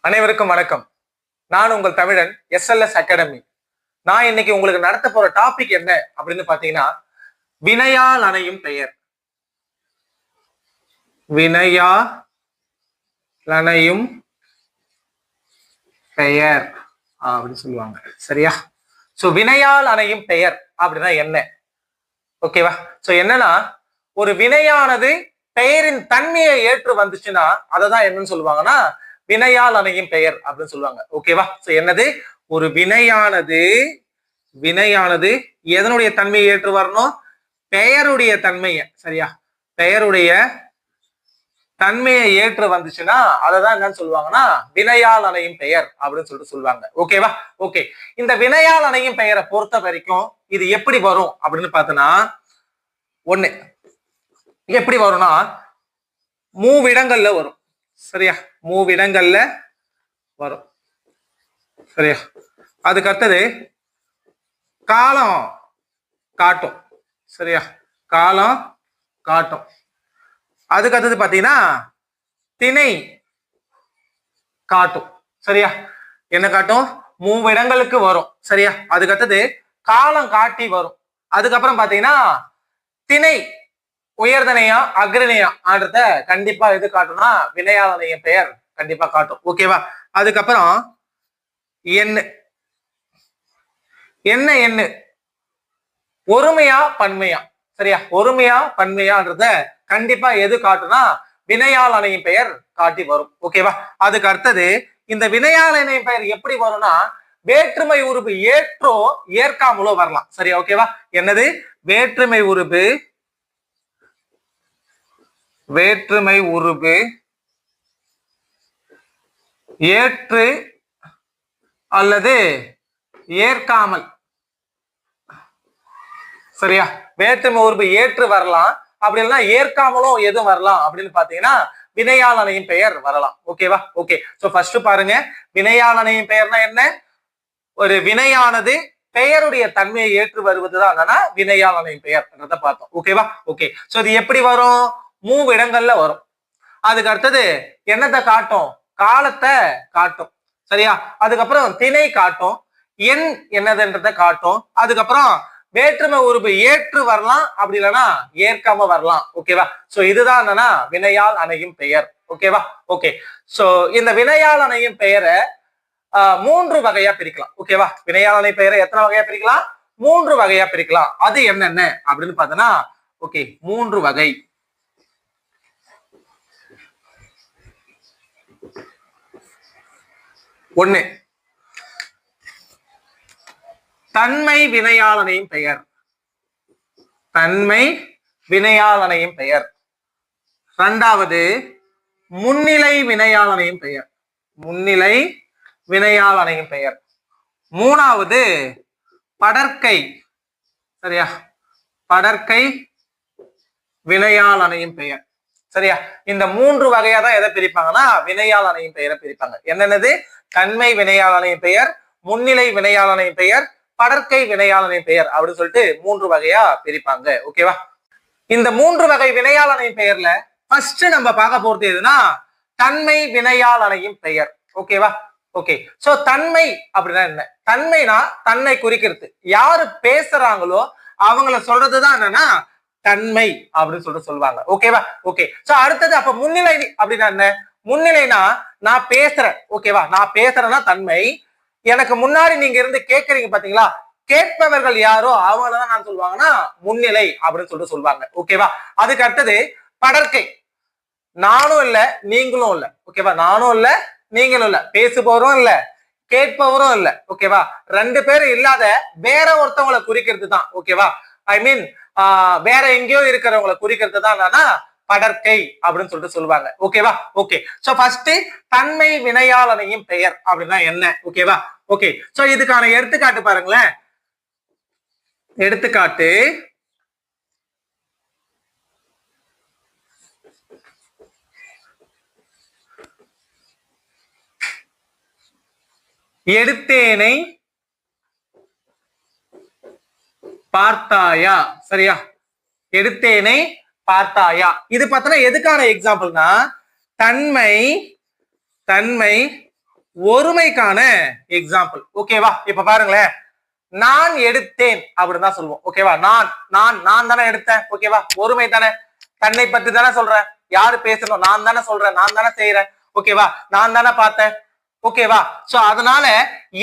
அனைவருக்கும் வணக்கம். நான் உங்கள் தமிழன் SLS அகாடமி. நான் இன்னைக்கு உங்களுக்கு நடத்த போற டாபிக் என்ன அப்படின்னு பாத்தீங்கன்னா, வினையால் அணையும் பெயர். வினையால் அணையும் பெயர் அப்படின்னு சொல்லுவாங்க. சரியா? சோ வினையால் அணையும் பெயர் அப்படின்னா என்ன? ஓகேவா? சோ என்னன்னா, ஒரு வினையானது பெயரின் தன்மையை ஏற்று வந்துச்சுன்னா அததான் என்னன்னு சொல்லுவாங்கன்னா வினையால் அணையும் பெயர் அப்படின்னு சொல்லுவாங்க. ஓகேவா? சோ என்னது? ஒரு வினையானது எதனுடைய தன்மையை ஏற்று வரணும்? பெயருடைய தன்மையை. சரியா? பெயருடைய தன்மையை ஏற்று வந்துச்சுன்னா அததான் என்னன்னு சொல்லுவாங்கன்னா வினையால் அணையும் பெயர் அப்படின்னு சொல்லிட்டு சொல்லுவாங்க. ஓகேவா? ஓகே. இந்த வினையால் அணையும் பெயரை பொறுத்த வரைக்கும் இது எப்படி வரும் அப்படின்னு பார்த்தோன்னா, ஒண்ணு எப்படி வரும்னா மூவிடங்கள்ல வரும். சரியா? மூவிடங்கள்ல வரும். சரியா? அதுக்கு அடுத்தது காலம் காட்டும். சரியா? காலம் காட்டும். அதுக்கு அடுத்தது பாத்தீங்கன்னா திணை காட்டும். சரியா? என்ன காட்டும்? மூவிடங்களுக்கு வரும். சரியா? அதுக்கு அடுத்தது காலம் காட்டி வரும். அதுக்கப்புறம் பாத்தீங்கன்னா திணை உயர்தனையா அக்ரணியா ஆன்றத கண்டிப்பா எது காட்டும்னா வினையால் அணையும் பெயர் கண்டிப்பா காட்டும். ஓகேவா? அதுக்கப்புறம் எண்ணு என்ன ஒருமையா பன்மையா. சரியா? ஒருமையா பன்மையான்றத கண்டிப்பா எது காட்டும்னா வினையால் அணையும் பெயர் காட்டி வரும். ஓகேவா? அதுக்கு அடுத்தது இந்த வினையால் அணையும் பெயர் எப்படி வரும்னா வேற்றுமை உருபு ஏற்றோ ஏற்காமலோ வரலாம். சரியா? ஓகேவா? என்னது? வேற்றுமை உருபு ஏற்று அல்லது ஏற்காமல். சரியா? வேற்றுமை உருபு ஏற்று வரலாம், அப்படி இல்லைன்னா ஏற்காமலும் எதுவும் வரலாம் அப்படின்னு பாத்தீங்கன்னா வினையால் அணையும் பெயர் வரலாம். ஓகேவா? ஓகே. சோ ஃபர்ஸ்ட் பாருங்க, வினையால் அணையும் பெயர்னா என்ன? ஒரு வினையானது பெயருடைய தன்மையை ஏற்று வருவதுதான் என்னன்னா வினையால் அணையும் பெயர் பார்த்தோம். ஓகேவா? ஓகே. சோ இது எப்படி வரும்? மூவிடங்கள்ல வரும். அதுக்கு அடுத்தது என்னத்தை காட்டும்? காலத்தை காட்டும். சரியா? அதுக்கப்புறம் திணை காட்டும், எண் என்னதுன்றத காட்டும். அதுக்கப்புறம் வேற்றுமை உருபு ஏற்று வரலாம், அப்படி இல்லைன்னா ஏற்காம வரலாம். ஓகேவா? சோ இதுதான் என்னன்னா வினையால் அணையும் பெயர். ஓகேவா? ஓகே. சோ இந்த வினையால் அணையும் பெயரை மூன்று வகையா பிரிக்கலாம். ஓகேவா? வினையால் அணை பெயரை எத்தனை வகையா பிரிக்கலாம்? மூன்று வகையா பிரிக்கலாம். அது என்னென்ன அப்படின்னு பார்த்தோன்னா, ஓகே, மூன்று வகை. ஒண்ணு, தன்மை வினையால் அணையும் பெயர். தன்மை வினையால் அணையும் பெயர். இரண்டாவது, முன்னிலை வினையால் அணையும் பெயர். முன்னிலை வினையால் அணையும் பெயர். மூணாவது, படர்க்கை. சரியா? படர்க்கை வினையால் அணையும் பெயர். சரியா? இந்த மூன்று வகையா தான் எதை பிரிப்பாங்கன்னா வினையால் அணையும் பெயரை பிரிப்பாங்க. என்னென்னது? தன்மை வினையால் அணையும் பெயர், முன்னிலை வினையால் அணையும் பெயர், படர்க்கை வினையால் அணையும் பெயர் அப்படின்னு சொல்லிட்டு மூன்று வகையா பிரிப்பாங்க. ஓகேவா? இந்த மூன்று வகை வினையால் அணையும் பெயர்ல ஃபர்ஸ்ட் நம்ம பார்க்க போறது எதுனா தன்மை வினையால் அணையும் பெயர். ஓகேவா? ஓகே. சோ தன்மை அப்படின்னா என்ன? தன்மைனா தன்னை குறிக்கிறது. யாரு பேசுறாங்களோ அவங்கள சொல்றதுதான் என்னன்னா தன்மை அப்படின்னு சொல்லிட்டு சொல்லுவாங்க. ஓகேவா? ஓகே. சோ அடுத்தது அப்ப முன்னிலை அப்படின்னா என்ன? முன்னிலைனா நான் பேசுறேன். ஓகேவா? நான் பேசுறேன்னா தன்மை. எனக்கு முன்னாடி நீங்க இருந்து கேட்கறீங்க பாத்தீங்களா, கேட்பவர்கள் யாரோ அவங்களதான் நான் சொல்லுவாங்கன்னா முன்னிலை அப்படின்னு சொல்லிட்டு சொல்லுவாங்க. ஓகேவா? அதுக்கு அடுத்தது படர்க்கை. நானும் இல்ல நீங்களும் இல்ல. ஓகேவா? நானும் இல்ல நீங்களும் இல்ல, பேசுபவரும் இல்ல கேட்பவரும் இல்ல. ஓகேவா? ரெண்டு பேரும் இல்லாத வேற ஒருத்தவங்களை குறிக்கிறது தான். ஓகேவா? ஐ மீன் வேற எங்கேயோ இருக்கிறவங்களை குறிக்கிறது தான் என்னன்னா படர்க்கை அப்படின்னு சொல்லிட்டு சொல்லுவாங்க. ஓகேவா? ஓகே. சோ ஃபர்ஸ்ட் தன்மை வினையால் அணையும் பெயர் அப்படின்னா என்ன? ஓகேவா? ஓகே. சோ இதுக்கான எடுத்துக்காட்டு பாருங்களேன். எடுத்துக்காட்டு, எடுத்தேனை பார்த்தாயா. சரியா? எடுத்தேனை பார்த்தாயா. இது பார்த்தா எதுக்கான எக்ஸாம்பிள்னா தன்மை ஒருமைக்கான எக்ஸாம்பிள். ஓகேவா? இப்ப பாருங்களேன், நான் எடுத்தேன் அப்படின்னு தான் சொல்லுவோம். ஓகேவா? நான் நான் நான் தானே எடுத்தேன். ஓகேவா? ஒருமை தானே, தன்னை பற்றி தானே சொல்றேன். யாரு பேசணும்? நான் தானே சொல்றேன், நான் தானே செய்யறேன். ஓகேவா? நான் தானே பார்த்தேன். ஓகேவா? சோ அதனால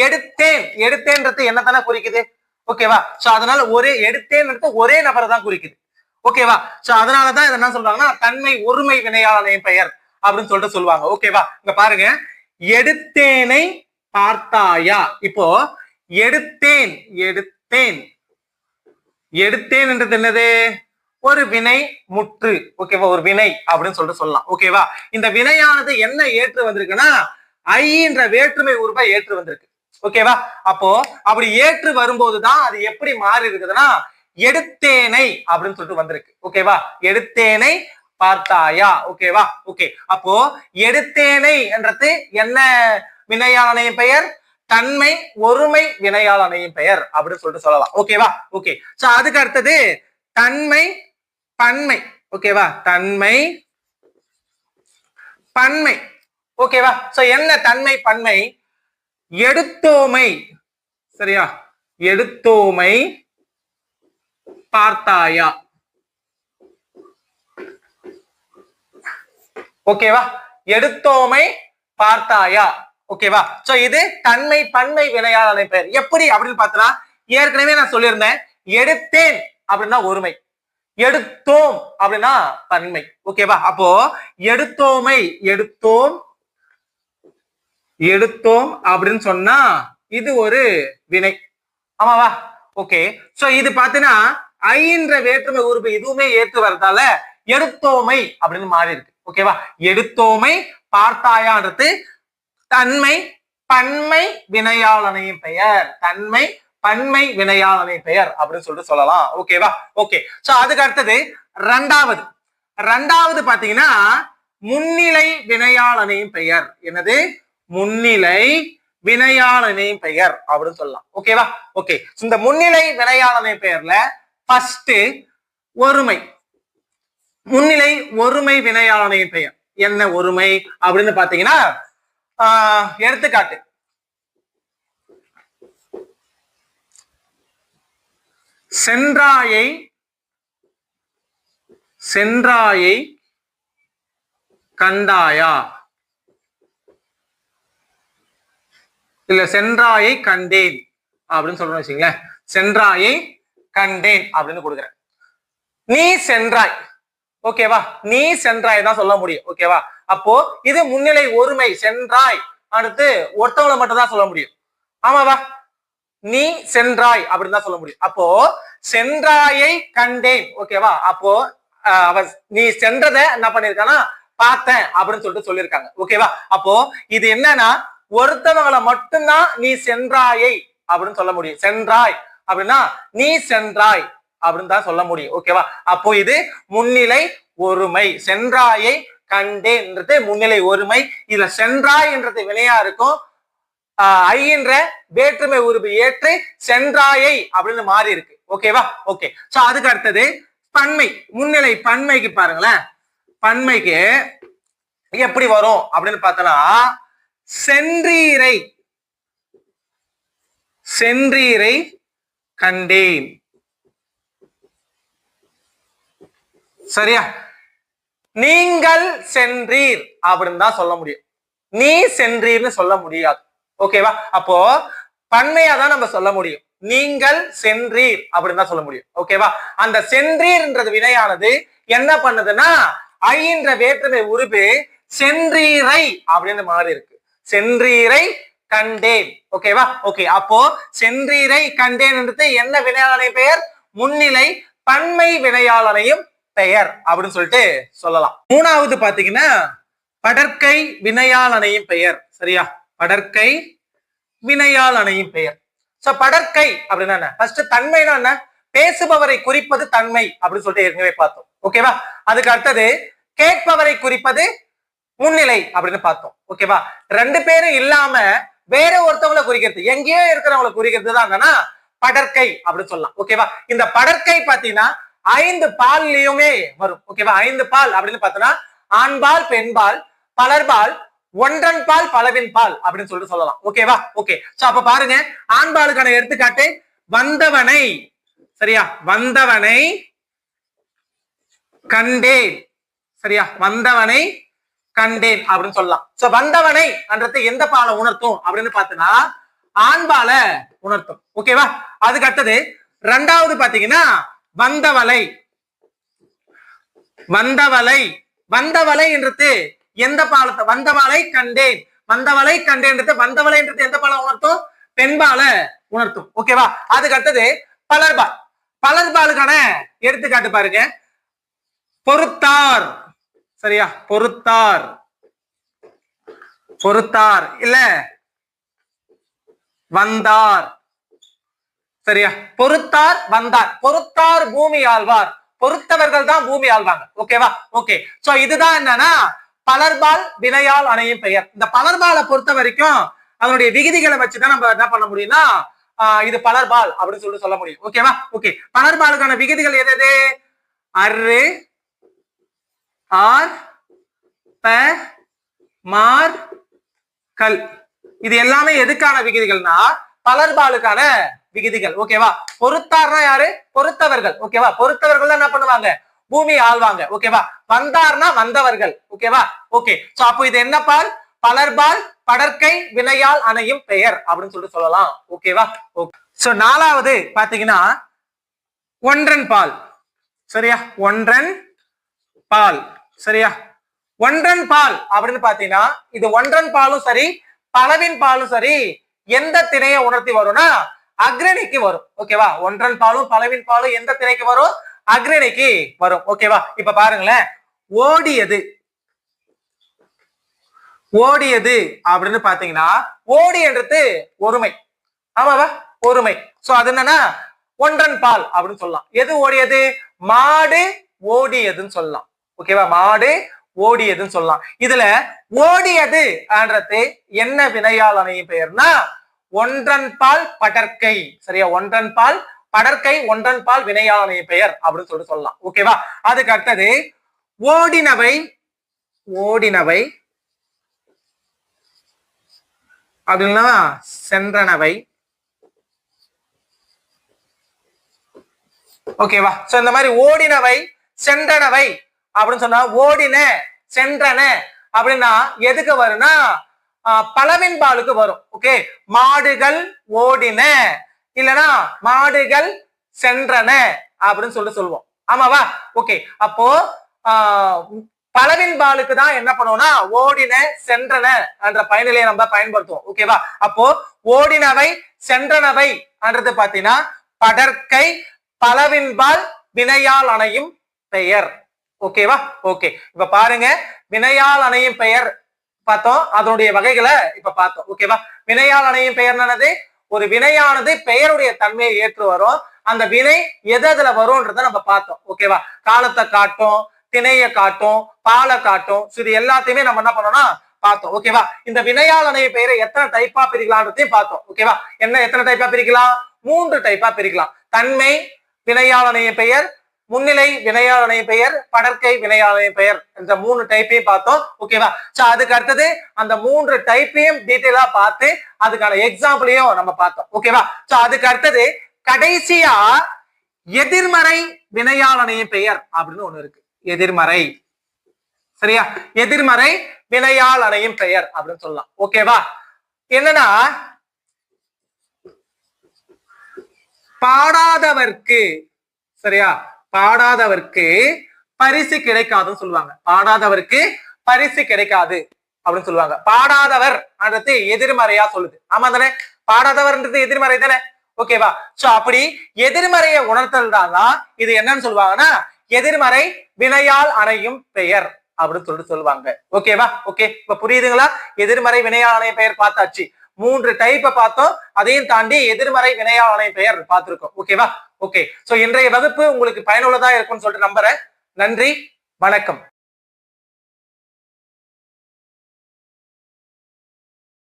எடுத்தேன், எடுத்தேன்றது என்ன தானே குறிக்குது. ஓகேவா? சோ அதனால ஒரே எடுத்தேன்றது ஒரே நபரை தான் குறிக்குது. ஓகேவா? சோ அதனாலதான் இதை என்ன சொல்றாங்கன்னா தன்மை ஒருமை வினையாளனின் பெயர் அப்படின்னு சொல்லிட்டு சொல்லுவாங்க. ஓகேவா? இங்க பாருங்க, எடுத்தேனை பார்த்தாயா. இப்போ எடுத்தேன், எடுத்தேன், எடுத்தேன் என்றது என்னது? ஒரு வினை முற்று. ஓகேவா? ஒரு வினை அப்படின்னு சொல்லிட்டு சொல்லலாம். ஓகேவா? இந்த வினையானது என்ன ஏற்று வந்திருக்குன்னா ஐ என்ற வேற்றுமை உருவை ஏற்று வந்திருக்கு. ஓகேவா? அப்போ அப்படி ஏற்று வரும்போதுதான் அது எப்படி மாறி இருக்குதுன்னா எடுத்தேனை அப்படின்னு சொல்லிட்டு வந்திருக்கு. ஓகேவா? எடுத்தேனை பார்த்தாயா. ஓகேவா? ஓகே. அப்போ எடுத்தேனை என்றது என்ன வினையாளனையும் பெயர்? தன்மை ஒருமை வினையாளனையும் பெயர் அப்படின்னு சொல்லிட்டு சொல்லலாம். ஓகேவா? ஓகே. சோ அதுக்கு அடுத்தது தன்மை பன்மை. ஓகேவா? தன்மை பன்மை. ஓகேவா? சோ என்ன தன்மை பன்மை? எடுத்தோமை. சரியா? எடுத்தோமை பார்த்தாயா. ஓகேவா? எடுத்தோமை பார்த்தாயா. ஓகேவா? சோ இது தன்மை பன்மை வினையாளனை பெயர். எப்படி அப்படின்னு பார்த்தா ஏற்கனவே நான் சொல்லியிருந்தேன், எடுத்தேன் அப்படின்னா ஒருமை, எடுத்தோம் அப்படின்னா பன்மை. ஓகேவா? அப்போ எடுத்தோமை, எடுத்தோம், எடுத்தோம் அப்படின்னு சொன்னா இது ஒரு வினை. ஆமாவா? ஓகே. சோ இது பாத்தீங்கன்னா ஐ என்ற வேற்றுமை உறுப்பு இதுவுமே ஏற்று வரதால எடுத்தோமை அப்படின்னு மாறி இருக்கு. ஓகேவா? எடுத்தோமை பார்த்தாயான்றது தன்மை பன்மை வினையாளனையும் பெயர், தன்மை பன்மை வினையாளனை பெயர் அப்படின்னு சொல்லிட்டு சொல்லலாம். ஓகேவா? ஓகே. சோ அதுக்கு அடுத்தது ரெண்டாவது பாத்தீங்கன்னா முன்னிலை வினையாளனையும் பெயர். என்னது? முன்னிலை வினையாளனின் பெயர் அப்படின்னு சொல்லலாம். ஓகேவா? ஓகே. இந்த முன்னிலை வினையாளனின் பெயர்ல ஃபர்ஸ்ட் ஒருமை, முன்னிலை ஒருமை வினையாளனின் பெயர். என்ன ஒருமை அப்படின்னு பாத்தீங்கன்னா எடுத்துக்காட்டு, சென்றாயை, சென்றாயை கண்டாயா. இல்ல சென்றாயை கண்டேன் அப்படின்னு சொல்றோம் வச்சுங்களேன். சென்றாயை கண்டேன் அப்படின்னு கொடுக்குறேன். நீ சென்றாய். ஓகேவா? நீ சென்றாய் தான் சொல்ல முடியும். ஓகேவா? அப்போ இது முன்னிலை ஒருமை, சென்றாய் அடுத்து ஒருத்தவங்களை மட்டும் தான் சொல்ல முடியும். ஆமாவா? நீ சென்றாய் அப்படின்னு தான் சொல்ல முடியும். அப்போ சென்றாயை கண்டேன். ஓகேவா? அப்போ அவ நீ சென்றதை என்ன பண்ணிருக்கானா பார்த்தேன் அப்படின்னு சொல்லிட்டு சொல்லியிருக்காங்க. ஓகேவா? அப்போ இது என்னன்னா ஒருத்தவங்களை மட்டும்தான் நீ சென்றாயை அப்படின்னு சொல்ல முடியும். சென்றாய் அப்படின்னா நீ சென்றாய் அப்படின்னு தான் சொல்ல முடியும். ஓகேவா? அப்போ இது முன்னிலை ஒருமை. சென்றாயை கண்டேன்றது முன்னிலை ஒருமை. இதுல சென்றாய் என்றது வினையா இருக்கும். ஐ என்ற வேற்றுமை உருவு ஏற்று சென்றாயை அப்படின்னு மாறி இருக்கு. ஓகேவா? ஓகே. சோ அதுக்கு அடுத்தது பன்மை, முன்னிலை பன்மைக்கு பாருங்களேன். பன்மைக்கு எப்படி வரும் அப்படின்னு பார்த்தோம்னா சென்றீரை, சென்றீரை கண்டேன். சரியா? நீங்கள் சென்றீர் அப்படின்னு தான் சொல்ல முடியும். நீ சென்றீர்னு சொல்ல முடியாது. ஓகேவா? அப்போ பன்மையா தான் நம்ம சொல்ல முடியும். நீங்கள் சென்றீர் அப்படின்னு தான் சொல்ல முடியும். ஓகேவா? அந்த சென்றீர்ன்றது வினையானது என்ன பண்ணுதுன்னா ஐ என்ற வேற்றுமை உருவு சென்றீரை அப்படின்னு மாறி இருக்கு. சென்றீரை கண்டேன். ஓகேவா? ஓகே. அப்போ சென்றீரை கண்டேன் என்றது என்ன வினையாளனை பெயர்? முன்னிலை பன்மை வினையாளனையும் பெயர் அப்படின்னு சொல்லிட்டு சொல்லலாம். மூணாவது பாத்தீங்கன்னா படற்கை வினையாளனையும் பெயர். சரியா? படற்கை வினையாளனையும் பெயர். சோ படற்கை அப்படின்னா என்ன? ஃபர்ஸ்ட் தன்மைனா என்ன? பேசுபவரை குறிப்பது தன்மை அப்படின்னு சொல்லிட்டு ஏற்கனவே பார்த்தோம். ஓகேவா? அதுக்கு அடுத்தது கேட்பவரை குறிப்பது முன்னிலை அப்படின்னு பார்த்தோம். ஓகேவா? ரெண்டு பேரும் இல்லாம வேற ஒருத்தவங்களை குறிக்கிறது, எங்கேயோ இருக்கிறவங்களை குறிக்கிறது தான் என்னன்னா படற்கை அப்படின்னு சொல்லலாம். ஓகேவா? இந்த படற்கை பாத்தீங்கன்னா 5 பால்லயுமே வரும். ஓகேவா? 5 பால் அப்படின்னு பார்த்தோம்னா ஆண்பால், பெண்பால், பலர்பால், ஒன்றன் பால் பலவின் பால் அப்படின்னு சொல்லிட்டு சொல்லலாம். ஓகேவா? ஓகே. சோ அப்ப பாருங்க, ஆண்பாலுக்கான எடுத்துக்காட்டு வந்தவனை, சரியா, வந்தவனை கண்டேன், சரியா, வந்தவனை கண்டேன் அப்படின்னு சொல்லலாம். சோ வந்தவனை என்றது எந்த பாலை உணர்த்தும் அப்படின்னு பார்த்தனா ஆண்பால உணர்த்தும். ஓகேவா? அதுக்கு அடுத்தது ரெண்டாவது பாத்தீங்கன்னா வந்தவளை, வந்தவளை, வந்தவளை என்றது எந்த பாலத்தை, வந்தவளை கண்டேன், வந்தவளை கண்டேன்றது, வந்தவளை என்றது எந்த பாலை உணர்த்தும், பெண்பால உணர்த்தும். ஓகேவா? அதுக்கு அடுத்தது பலர்பால், பலர்பாலுக்கான எடுத்துக்காட்டு பாருங்க, பொறுத்தார், சரியா, பொறுத்தார், பொறுத்தார் இல்ல வந்தார், சரியா, பொறுத்தார் வந்தார், பொறுத்தார் பூமி ஆழ்வார், பொறுத்தவர்கள் தான் பூமி ஆழ்வாங்க. ஓகேவா? ஓகே. சோ இதுதான் என்னன்னா பலர்பால் வினையால் அணையும் பெயர். இந்த பலர்பாலை பொறுத்த வரைக்கும் அதனுடைய விகுதிகளை வச்சுதான் நம்ம என்ன பண்ண முடியும்னா இது பலர்பால் அப்படின்னு சொல்லிட்டு சொல்ல முடியும். ஓகேவா? ஓகே. பலர்பாலுக்கான விகுதிகள் எது? அரு, ஆர், ப, மார், கல். இது எல்லாமே எதுக்கான விகுதிகள்னா பலர்பாலுக்கான விகுதிகள். ஓகேவா? பொறுத்தார்னா யாரு? பொறுத்தவர்கள். ஓகேவா? பொறுத்தவர்கள் தான் என்ன பண்ணுவாங்க, பூமி ஆழ்வாங்க. ஓகேவா? வந்தார்னா வந்தவர்கள். ஓகேவா? ஓகே. சோ அப்போ இது என்ன பால்? பலர்பால் படற்கை வினையால் அணையும் பெயர் அப்படின்னு சொல்லிட்டு சொல்லலாம். ஓகேவா? ஓகே. சோ நாலாவது பாத்தீங்கன்னா ஒன்றன் பால், சரியா, ஒன்றன் பால், சரியா, ஒன்றன் பால் அப்படின்னு பாத்தீங்கன்னா இது ஒன்றன் பாலும் சரி பலவின் பாலும் சரி எந்த திணையை உணர்த்தி வரும்னா அக்ரணிக்கு வரும். ஓகேவா? ஒன்றன் பாலும் பலவின் பாலும் எந்த திணைக்கு வரும்? அக்ரணிக்கு வரும். ஓகேவா? இப்ப பாருங்களேன், ஓடியது, ஓடியது அப்படின்னு பாத்தீங்கன்னா ஓடி என்றது ஒருமை. ஆமாவா? ஒருமை. சோ அது என்னன்னா ஒன்றன் பால் அப்படின்னு சொல்லலாம். எது ஓடியது? மாடு ஓடியதுன்னு சொல்லலாம். ஓகேவா? மாடு ஓடியதுன்னு சொல்லலாம். இதுல ஓடியது என்றது என்ன வினையால் அணையும் பெயர்னா ஒன்றன் பால் படற்கை, சரியா, ஒன்றன் பால் படற்கை, ஒன்றன் பால் வினையால் அணையும் பெயர் அப்படின்னு சொல்லிட்டு சொல்லலாம். ஓகேவா? அதுக்கு அடுத்தது ஓடினவை, ஓடினவை அப்படின்னா சென்றனவை. ஓகேவா? சோ இந்த மாதிரி ஓடினவை சென்றனவை அப்படின்னு சொன்னா ஓடின சென்றன அப்படின்னா எதுக்கு வரும்னா பலவின் பாலுக்கு வரும். ஓகே, மாடுகள் ஓடின இல்லனா மாடுகள் சென்றன அப்படின்னு சொல்லிட்டு சொல்லுவோம். ஆமாவா? ஓகே. அப்போ பலவின் பாலுக்கு தான் என்ன பண்ணுவோம்னா ஓடின சென்றன என்ற பயனிலையை நம்ம பயன்படுத்துவோம். ஓகேவா? அப்போ ஓடினவை சென்றனவை என்றது பாத்தீங்கன்னா படற்கை பலவின் பால் வினையால் அணையும் பெயர். ஓகேவா? ஓகே. இப்ப பாருங்க, வினையால் அணையும் பெயர் பார்த்தோம், அதனுடைய வகைகளை இப்ப பார்த்தோம். ஓகேவா? வினையால் அணையும் பெயர் என்னது? ஒரு வினையானது பெயருடைய தன்மையை ஏற்று வரும். அந்த வினை எதுல வரும்ன்றத நம்ம பார்த்தோம். ஓகேவா? காலத்தை காட்டும், திணையை காட்டும், பாலை காட்டும். இது எல்லாத்தையுமே நம்ம என்ன பண்ணோம்னா பார்த்தோம். ஓகேவா? இந்த வினையால் அணையும் பெயரை எத்தனை டைப்பா பிரிக்கலாம்ன்றதையும் பார்த்தோம். ஓகேவா? என்ன எத்தனை டைப்பா பிரிக்கலாம்? 3 டைப்பா பிரிக்கலாம். தன்மை வினையால் அணையும் பெயர், முன்னிலை வினையால் அணையும் பெயர், படற்கை வினையால் அணையும் பெயர் என்ற 3 டைப்பையும் பார்த்தோம். ஓகேவா? சோ அதுக்கு அடுத்தது அந்த 3 டைப்பையும் டீட்டெயிலா பார்த்து அதுக்கான எக்ஸாம்பிளையும் நம்ம பார்த்தோம். ஓகேவா? சோ அதுக்கு அடுத்தது கடைசியா எதிர்மறை வினையால் அணையும் பெயர் அப்படின்னு ஒண்ணு இருக்கு. எதிர்மறை, சரியா, எதிர்மறை வினையால் அணையும் பெயர் அப்படின்னு சொல்லலாம். ஓகேவா? என்னன்னா பாடாதவர்க்கு, சரியா, பாடாதவர்க்கு பரிசு கிடைக்காதுன்னு சொல்லுவாங்க. பாடாதவர்க்கு பரிசு கிடைக்காது அப்படின்னு சொல்லுவாங்க. பாடாதவர் என்றது எதிர்மறையா சொல்லுது. ஆமா தானே? பாடாதவர்ன்றது எதிர்மறை தானே? ஓகேவா? சோ அப்படி எதிர்மறையை உணர்த்தல்தான் இது என்னன்னு சொல்லுவாங்கன்னா எதிர்மறை வினையால் அணையும் பெயர் அப்படின்னு சொல்லிட்டு சொல்லுவாங்க. ஓகேவா? ஓகே. இப்ப புரியுதுங்களா? எதிர்மறை வினையால் அணையும் பெயர் பார்த்தாச்சு. 3 டைப்பை பார்த்தோம். அதையும் தாண்டி எதிர்மறை வினையால் அணையும் பெயர் பார்த்திருக்கோம். ஓகேவா? ஓகே. சோ இன்றைய வகுப்பு உங்களுக்கு பயனுள்ளதா இருக்கும்னு சொல்லிட்டு நம்புறேன். நன்றி, வணக்கம்.